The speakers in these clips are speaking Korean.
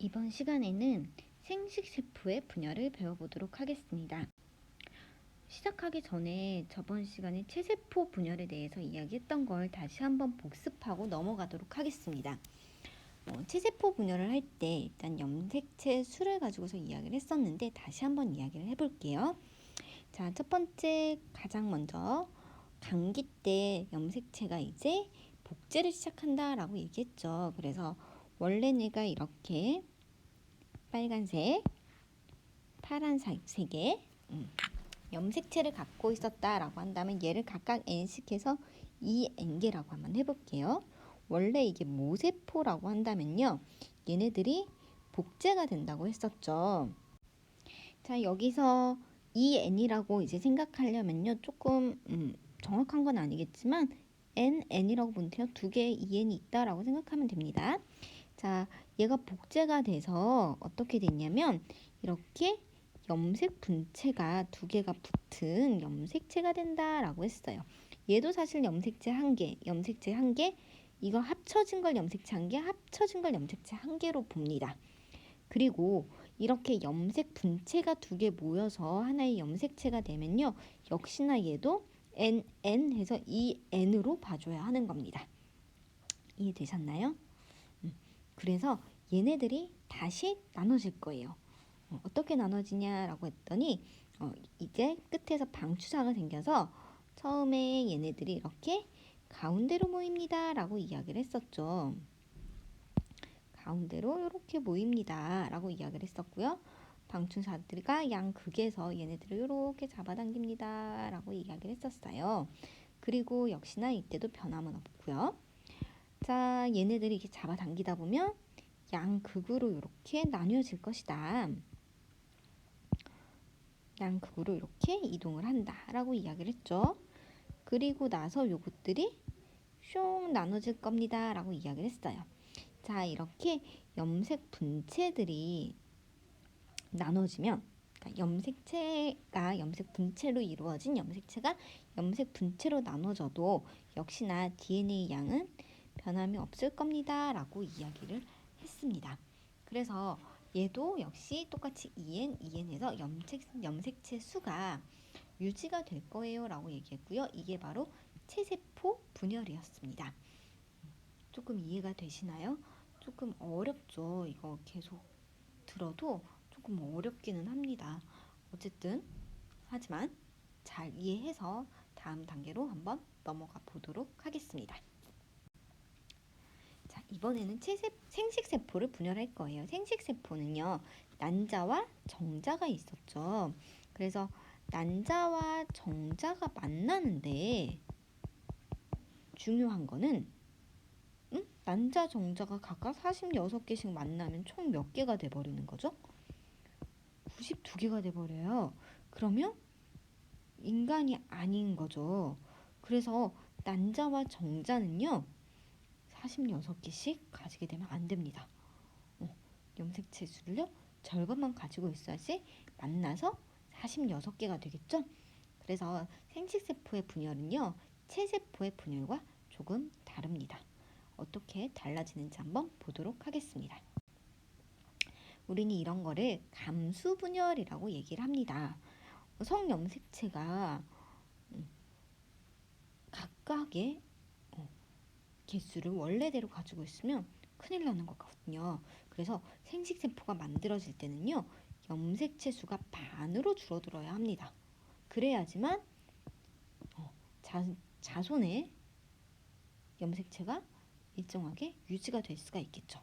이번 시간에는 생식세포의 분열을 배워보도록 하겠습니다. 시작하기 전에 저번 시간에 체세포 분열에 대해서 이야기했던 걸 다시 한번 복습하고 넘어가도록 하겠습니다. 체세포 분열을 할 때 일단 염색체 수를 가지고서 이야기를 했었는데 다시 한번 이야기를 해볼게요. 자, 첫 번째 가장 먼저 감기 때 염색체가 이제 복제를 시작한다라고 얘기했죠. 그래서 원래 내가 이렇게 빨간색, 파란색의 염색체를 갖고 있었다라고 한다면 얘를 각각 n씩 해서 2n개라고 한번 해볼게요. 원래 이게 모세포라고 한다면요, 얘네들이 복제가 된다고 했었죠. 자, 여기서 2n이라고 이제 생각하려면요, 조금 정확한 건 아니겠지만 n이라고 보면 두 개의 2n이 있다라고 생각하면 됩니다. 자, 얘가 복제가 돼서 어떻게 됐냐면 이렇게 염색 분체가 두 개가 붙은 염색체가 된다라고 했어요. 얘도 사실 염색체 한 개, 이거 합쳐진 걸 염색체 한 개, 합쳐진 걸 염색체 한 개로 봅니다. 그리고 이렇게 염색 분체가 두 개 모여서 하나의 염색체가 되면요, 역시나 얘도 n 해서 2n으로 봐줘야 하는 겁니다. 이해되셨나요? 그래서 얘네들이 다시 나눠질 거예요. 어떻게 나눠지냐라고 했더니 이제 끝에서 방추사가 생겨서 처음에 얘네들이 이렇게 가운데로 모입니다 라고 이야기를 했었죠. 가운데로 이렇게 모입니다 라고 이야기를 했었고요. 방추사들과 양극에서 얘네들을 이렇게 잡아당깁니다 라고 이야기를 했었어요. 그리고 역시나 이때도 변함은 없고요. 자, 얘네들이 이렇게 잡아당기다 보면 양극으로 이렇게 나뉘어질 것이다. 양극으로 이렇게 이동을 한다라고 이야기를 했죠. 그리고 나서 요것들이 슝 나눠질 겁니다 라고 이야기를 했어요. 자, 이렇게 염색 분체들이 나눠지면, 그러니까 염색체가 염색 분체로 이루어진 염색체가 염색 분체로 나눠져도 역시나 DNA 양은 변함이 없을 겁니다 라고 이야기를 했습니다. 그래서 얘도 역시 똑같이 2n에서 염색체 수가 유지가 될 거예요 라고 얘기했고요. 이게 바로 체세포 분열이었습니다. 조금 이해가 되시나요? 조금 어렵죠. 이거 계속 들어도 조금 어렵기는 합니다. 어쨌든 하지만 잘 이해해서 다음 단계로 한번 넘어가 보도록 하겠습니다. 자, 이번에는 생식세포를 분열할 거예요. 생식세포는요, 난자와 정자가 있었죠. 그래서 난자와 정자가 만나는데 중요한 거는 난자, 정자가 각각 46개씩 만나면 총 몇 개가 돼버리는 거죠? 92개가 돼버려요. 그러면 인간이 아닌 거죠. 그래서 난자와 정자는요, 46개씩 가지게 되면 안 됩니다. 염색체 수를요, 절반만 가지고 있어야지 만나서 46개가 되겠죠? 그래서 생식세포의 분열은요, 체세포의 분열과 조금 다릅니다. 어떻게 달라지는지 한번 보도록 하겠습니다. 우리는 이런 거를 감수분열이라고 얘기를 합니다. 성염색체가 각각의 개수를 원래대로 가지고 있으면 큰일 나는 거거든요. 그래서 생식세포가 만들어질 때는요, 염색체 수가 반으로 줄어들어야 합니다. 그래야지만 자손의 염색체가 일정하게 유지가 될 수가 있겠죠.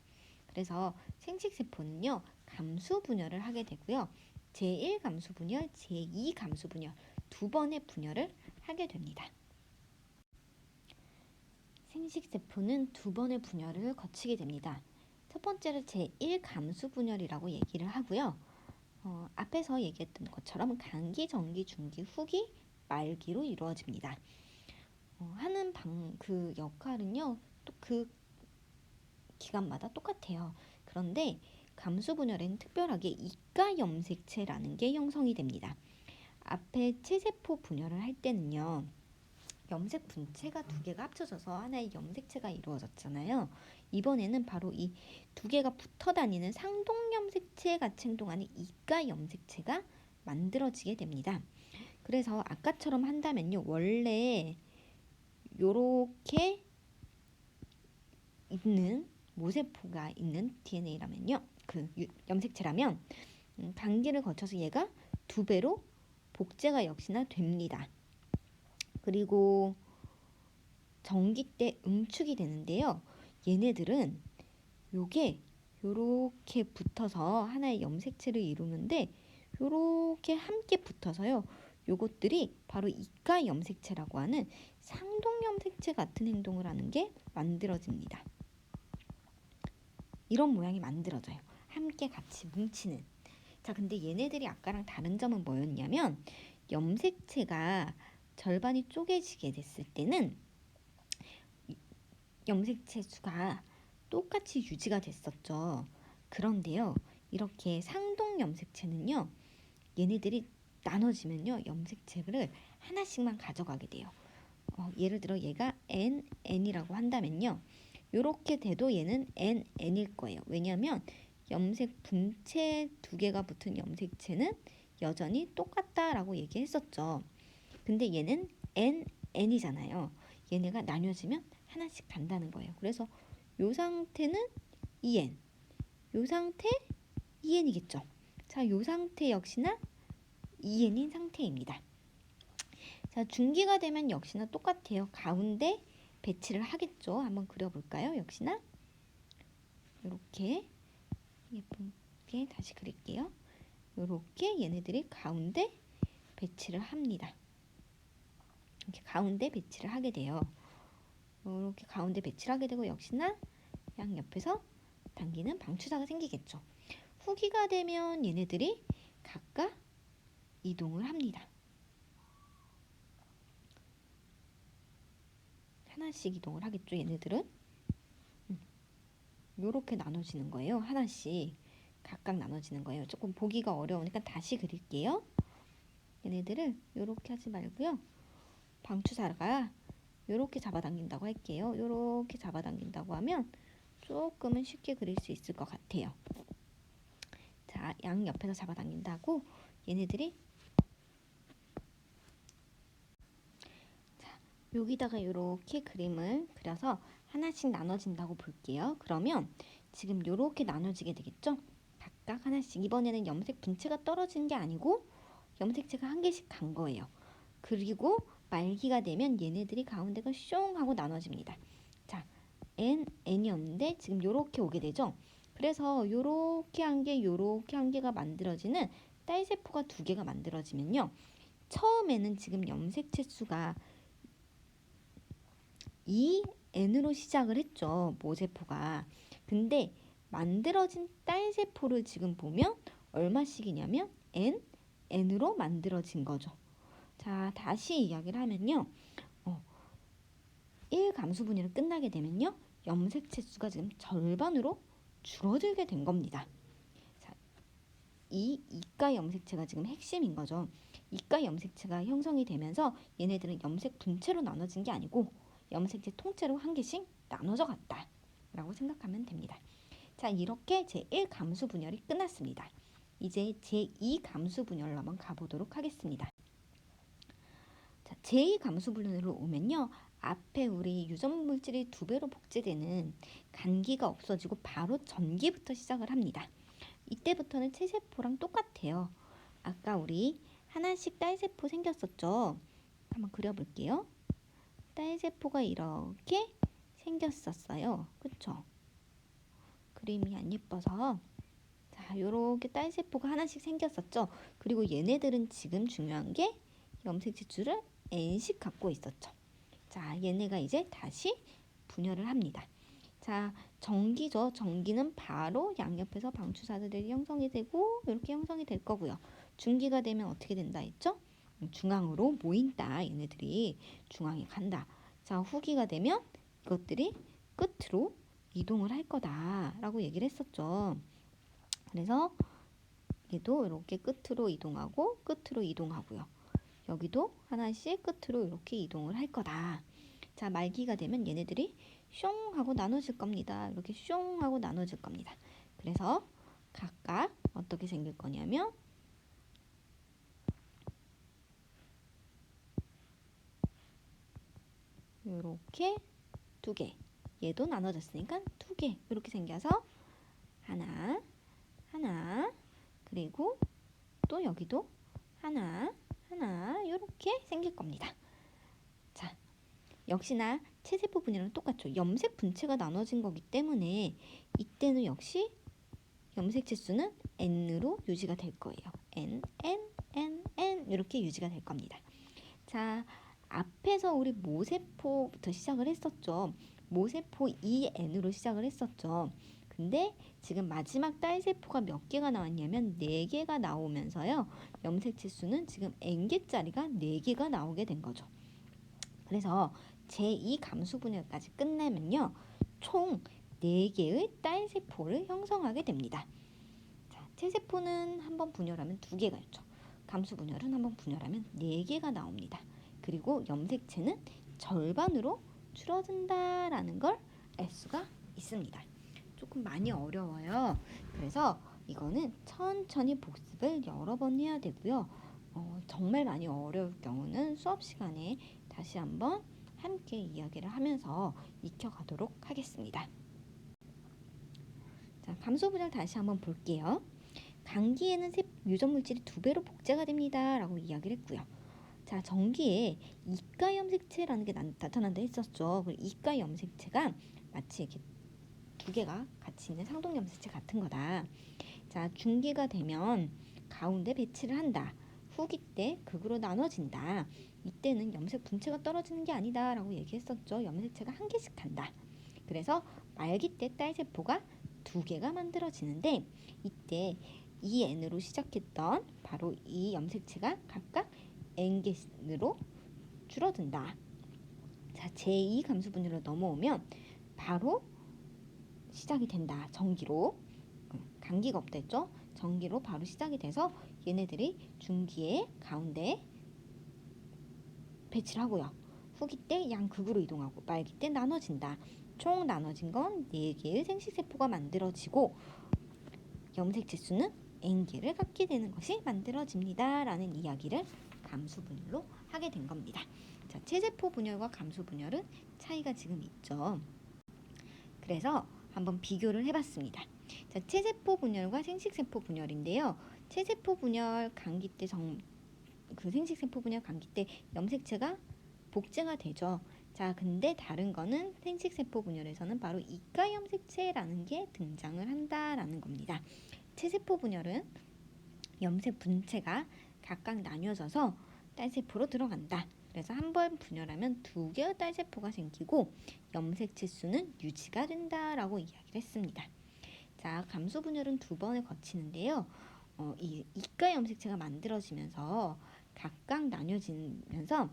그래서 생식세포는요, 감수분열을 하게 되고요. 제1감수분열, 제2감수분열 두 번의 분열을 하게 됩니다. 생식세포는 두 번의 분열을 거치게 됩니다. 첫 번째를 제1감수분열이라고 얘기를 하고요. 앞에서 얘기했던 것처럼 간기, 전기, 중기, 후기, 말기로 이루어집니다. 하는 그 역할은요, 또 그 기간마다 똑같아요. 그런데 감수분열에는 특별하게 이가 염색체라는 게 형성이 됩니다. 앞에 체세포 분열을 할 때는요, 염색 분체가 두 개가 합쳐져서 하나의 염색체가 이루어졌잖아요. 이번에는 바로 이 두 개가 붙어 다니는 상동 염색체에 같이 행동하는 이가 염색체가 만들어지게 됩니다. 그래서 아까처럼 한다면요. 원래 요렇게 있는 모세포가 있는 DNA라면요. 그 염색체라면 단계를 거쳐서 얘가 두 배로 복제가 역시나 됩니다. 그리고 전기 때 응축이 되는데요. 얘네들은 요게 요렇게 붙어서 하나의 염색체를 이루는데 요렇게 함께 붙어서요. 요것들이 바로 이가 염색체라고 하는 상동 염색체 같은 행동을 하는 게 만들어집니다. 이런 모양이 만들어져요. 함께 같이 뭉치는. 자, 근데 얘네들이 아까랑 다른 점은 뭐였냐면 염색체가 절반이 쪼개지게 됐을 때는 염색체 수가 똑같이 유지가 됐었죠. 그런데요, 이렇게 상동 염색체는요, 얘네들이 나눠지면요, 염색체를 하나씩만 가져가게 돼요. 예를 들어 얘가 NN이라고 한다면요, 이렇게 돼도 얘는 NN일 거예요. 왜냐하면 염색 분체 두 개가 붙은 염색체는 여전히 똑같다라고 얘기했었죠. 근데 얘는 NN이잖아요. 얘네가 나뉘어지면 하나씩 간다는 거예요. 그래서 요 상태는 EN, 요 상태 EN이겠죠. 자, 요 상태 역시나 EN인 상태입니다. 자, 중기가 되면 역시나 똑같아요. 가운데 배치를 하겠죠. 한번 그려볼까요? 역시나 이렇게 예쁘게 다시 그릴게요. 이렇게 얘네들이 가운데 배치를 합니다. 이렇게 가운데 배치를 하게 돼요. 이렇게 가운데 배치를 하게 되고 역시나 양옆에서 당기는 방추사가 생기겠죠. 후기가 되면 얘네들이 각각 이동을 합니다. 하나씩 이동을 하겠죠. 얘네들은 이렇게 나눠지는 거예요. 하나씩 각각 나눠지는 거예요. 조금 보기가 어려우니까 다시 그릴게요. 얘네들을 이렇게 하지 말고요. 방추사가 이렇게 잡아당긴다고 할게요. 이렇게 잡아당긴다고 하면 조금은 쉽게 그릴 수 있을 것 같아요. 자, 양 옆에서 잡아당긴다고 얘네들이 자, 여기다가 이렇게 그림을 그려서 하나씩 나눠진다고 볼게요. 그러면 지금 이렇게 나눠지게 되겠죠? 각각 하나씩. 이번에는 염색 분체가 떨어지는 게 아니고 염색체가 한 개씩 간 거예요. 그리고 말기가 되면 얘네들이 가운데가 숑 하고 나눠집니다. 자, N이었는데 지금 요렇게 오게 되죠. 그래서 요렇게 한 개, 요렇게 한 개가 만들어지는 딸세포가 두 개가 만들어지면요. 처음에는 지금 염색체 수가 2N으로 시작을 했죠. 모세포가. 근데 만들어진 딸세포를 지금 보면 얼마씩이냐면 N으로 만들어진 거죠. 자, 다시 이야기를 하면요. 1 감수 분열이 끝나게 되면요. 염색체 수가 지금 절반으로 줄어들게 된 겁니다. 자, 이 이가 염색체가 지금 핵심인 거죠. 이가 염색체가 형성이 되면서 얘네들은 염색 분체로 나눠진 게 아니고 염색체 통째로 한 개씩 나눠져 갔다 라고 생각하면 됩니다. 자, 이렇게 제1 감수 분열이 끝났습니다. 이제 제2 감수 분열로 한번 가보도록 하겠습니다. 자, 제2 감수 분열로 오면요. 앞에 우리 유전 물질이 두 배로 복제되는 간기가 없어지고 바로 전기부터 시작을 합니다. 이때부터는 체세포랑 똑같아요. 아까 우리 하나씩 딸세포 생겼었죠. 한번 그려볼게요. 딸세포가 이렇게 생겼었어요. 그쵸? 그림이 안 예뻐서 자, 요렇게 딸세포가 하나씩 생겼었죠. 그리고 얘네들은 지금 중요한 게 염색체 줄을 N씩 갖고 있었죠. 자, 얘네가 이제 다시 분열을 합니다. 자, 전기죠. 전기는 바로 양옆에서 방추사들이 형성이 되고 이렇게 형성이 될 거고요. 중기가 되면 어떻게 된다 했죠? 중앙으로 모인다. 얘네들이 중앙에 간다. 자, 후기가 되면 이것들이 끝으로 이동을 할 거다라고 얘기를 했었죠. 그래서 얘도 이렇게 끝으로 이동하고 끝으로 이동하고요. 여기도 하나씩 끝으로 이렇게 이동을 할 거다. 자, 말기가 되면 얘네들이 숑 하고 나눠질 겁니다. 이렇게 숑 하고 나눠질 겁니다. 그래서 각각 어떻게 생길 거냐면 이렇게 두 개. 얘도 나눠졌으니까 두 개. 이렇게 생겨서 하나, 하나, 그리고 또 여기도 하나, 하나 이렇게 생길 겁니다. 자, 역시나 체세포 분열은 똑같죠. 염색 분체가 나눠진 거기 때문에 이때는 역시 염색 치수는 n으로 유지가 될 거예요. n, n, n, n 이렇게 유지가 될 겁니다. 자, 앞에서 우리 모세포부터 시작을 했었죠. 모세포 2n으로 시작을 했었죠. 근데 지금 마지막 딸세포가 몇 개가 나왔냐면 4개가 나오면서요. 염색 치수는 지금 n개짜리가 4개가 나오게 된 거죠. 그래서 제2 감수 분열까지 끝내면요. 총 4개의 딸세포를 형성하게 됩니다. 자, 체세포는 한번 분열하면 2개가 있죠. 감수 분열은 한번 분열하면 4개가 나옵니다. 그리고 염색체는 절반으로 줄어든다라는 걸 알 수가 있습니다. 조금 많이 어려워요. 그래서 이거는 천천히 복습을 여러 번 해야 되고요. 정말 많이 어려울 경우는 수업 시간에 다시 한번 함께 이야기를 하면서 익혀가도록 하겠습니다. 자, 감소 분열 다시 한번 볼게요. 감기에는 유전물질이 2배로 복제가 됩니다. 라고 이야기를 했고요. 자, 전기에 이가 염색체라는 게 나타난다 했었죠. 이가 염색체가 마치 이렇게 2개가 같이 있는 상동 염색체 같은 거다. 자, 중기가 되면 가운데 배치를 한다. 후기 때 극으로 나눠진다. 이때는 염색 분체가 떨어지는 게 아니다 라고 얘기했었죠. 염색체가 1개씩 단다. 그래서 말기 때 딸세포가 2개가 만들어지는데 이때 EN으로 시작했던 바로 이 염색체가 각각 N개로 줄어든다. 자, 제2 감수 분열로 넘어오면 바로 시작이 된다. 전기로. 감기가 없다 했죠? 전기로 바로 시작이 돼서 얘네들이 중기의 가운데 배치를 하고요. 후기 때 양극으로 이동하고 말기 때 나눠진다. 총 나눠진 건 4개의 생식세포가 만들어지고 염색체 수는 N개를 갖게 되는 것이 만들어집니다. 라는 이야기를 감수분열로 하게 된 겁니다. 자, 체세포 분열과 감수분열은 차이가 지금 있죠. 그래서 한번 비교를 해봤습니다. 자, 체세포 분열과 생식세포 분열인데요. 체세포 분열 감기 때 그 생식세포 분열 감기 때 염색체가 복제가 되죠. 자, 근데 다른 거는 생식세포 분열에서는 바로 이가 염색체라는 게 등장을 한다라는 겁니다. 체세포 분열은 염색 분체가 각각 나뉘어져서 딸세포로 들어간다. 그래서 한 번 분열하면 2개의 딸세포가 생기고 염색체 수는 유지가 된다라고 이야기를 했습니다. 자, 감수 분열은 2번을 거치는데요. 이 이가 염색체가 만들어지면서 각각 나뉘어지면서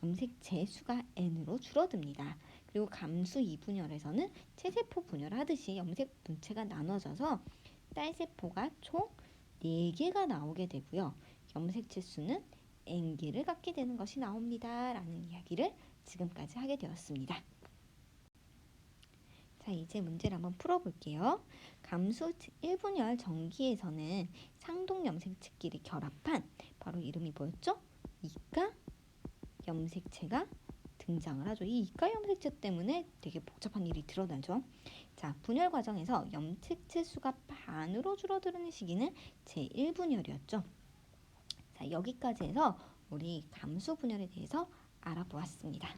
염색체 수가 n으로 줄어듭니다. 그리고 감수 2분열에서는 체세포 분열하듯이 염색 분체가 나눠져서 딸세포가 총 4개가 나오게 되고요. 염색체 수는 n개를 갖게 되는 것이 나옵니다. 라는 이야기를 지금까지 하게 되었습니다. 자, 이제 문제를 한번 풀어볼게요. 감수 1분열 전기에서는 상동 염색체끼리 결합한 바로 이름이 뭐였죠? 이가 염색체가 등장을 하죠. 이 이가 염색체 때문에 되게 복잡한 일이 드러나죠. 자, 분열 과정에서 염색체 수가 반으로 줄어드는 시기는 제1분열이었죠. 자, 여기까지 해서 우리 감수 분열에 대해서 알아보았습니다.